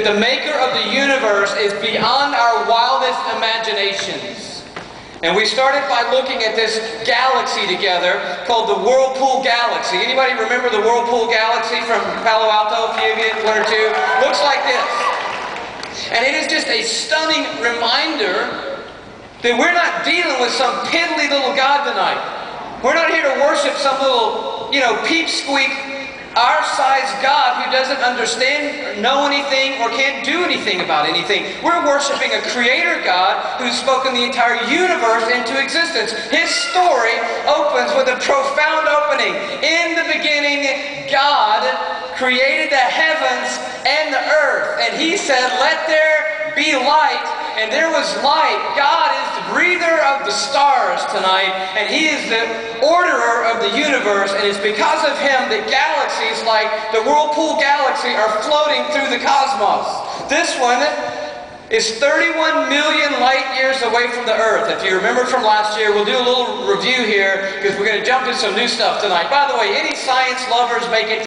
that the maker of the universe is beyond our wildest imaginations. And we started by looking at this galaxy together called the Whirlpool Galaxy. Anybody remember the Whirlpool Galaxy from Palo Alto? A few of you, one or two. Looks like this. And it is just a stunning reminder that we're not dealing with some piddly little God tonight. We're not here to worship some little, peep squeak, our-sized God who doesn't understand or know anything or can't do anything about anything. We're worshiping a creator God who's spoken the entire universe into existence. His story opens with a profound opening. In the beginning, God created the heavens and the earth. And He said, "Let there be light." And there was light. God is the breather of the stars tonight, and He is the orderer of the universe, and it's because of Him that galaxies like the Whirlpool Galaxy are floating through the cosmos. This one is 31 million light years away from the Earth. If you remember from last year, we'll do a little review here because we're going to jump into some new stuff tonight. By the way, any science lovers make it